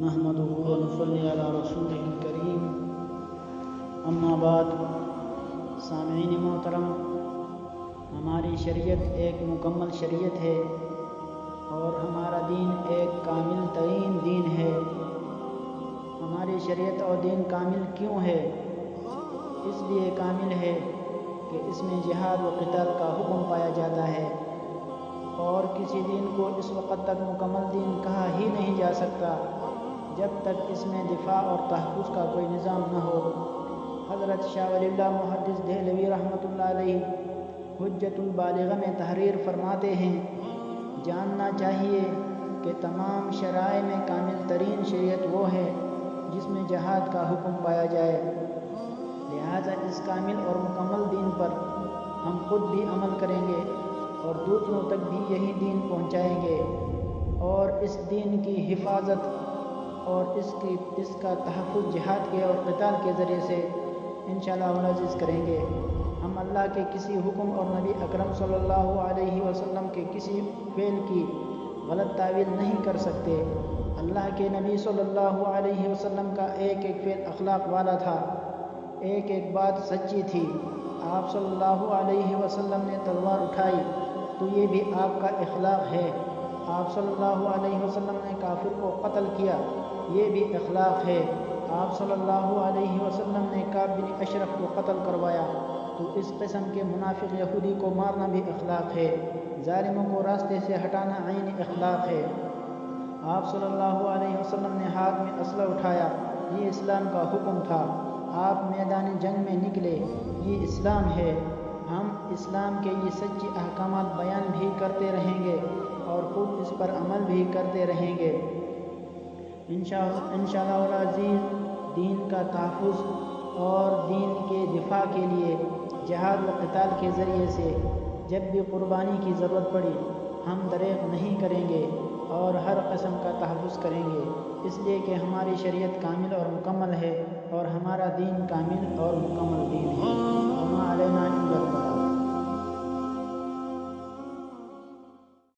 نحمده ونصلي على رسوله الكريم اما بعد۔ سامعین محترم، ہماری شریعت ایک مکمل شریعت ہے اور ہمارا دین ایک کامل ترین دین ہے۔ ہماری شریعت اور دین کامل کیوں ہے؟ اس لیے کامل ہے کہ اس میں جہاد و قتال کا حکم پایا جاتا ہے، اور کسی دین کو اس وقت تک مکمل دین کہا ہی نہیں جا سکتا جب تک اس میں دفاع اور تحفظ کا کوئی نظام نہ ہو۔ حضرت شاہ ولی اللہ محدث دہلوی رحمۃ اللہ علیہ حجت البالغہ میں تحریر فرماتے ہیں، جاننا چاہیے کہ تمام شرائع میں کامل ترین شریعت وہ ہے جس میں جہاد کا حکم پایا جائے، لہذا اس کامل اور مکمل دین پر ہم خود بھی عمل کریں گے اور دوسروں تک بھی یہی دین پہنچائیں گے، اور اس دین کی حفاظت اور اس کا تحفظ جہاد کے اور قتال کے ذریعے سے انشاءاللہ العزیز کریں گے۔ ہم اللہ کے کسی حکم اور نبی اکرم صلی اللہ علیہ وسلم کے کسی فعل کی غلط تعویل نہیں کر سکتے۔ اللہ کے نبی صلی اللہ علیہ وسلم کا ایک ایک فعل اخلاق والا تھا، ایک ایک بات سچی تھی۔ آپ صلی اللہ علیہ وسلم نے تلوار اٹھائی تو یہ بھی آپ کا اخلاق ہے۔ آپ صلی اللہ علیہ وسلم نے کافر کو قتل کیا، یہ بھی اخلاق ہے۔ آپ صلی اللہ علیہ وسلم نے کعب بن اشرف کو قتل کروایا تو اس قسم کے منافق یہودی کو مارنا بھی اخلاق ہے۔ ظالموں کو راستے سے ہٹانا عین اخلاق ہے۔ آپ صلی اللہ علیہ وسلم نے ہاتھ میں اسلحہ اٹھایا، یہ اسلام کا حکم تھا۔ آپ میدان جنگ میں نکلے، یہ اسلام ہے۔ ہم اسلام کے یہ سچے احکامات بیان بھی کرتے رہیں گے اور خود اس پر عمل بھی کرتے رہیں گے۔ انشاءاللہ العزیز دین کا تحفظ اور دین کے دفاع کے لیے جہاد و قتال کے ذریعے سے جب بھی قربانی کی ضرورت پڑی ہم دریغ نہیں کریں گے اور ہر قسم کا تحفظ کریں گے، اس لیے کہ ہماری شریعت کامل اور مکمل ہے اور ہمارا دین کامل اور مکمل دین ہے۔ وما علینا الا البلاغ۔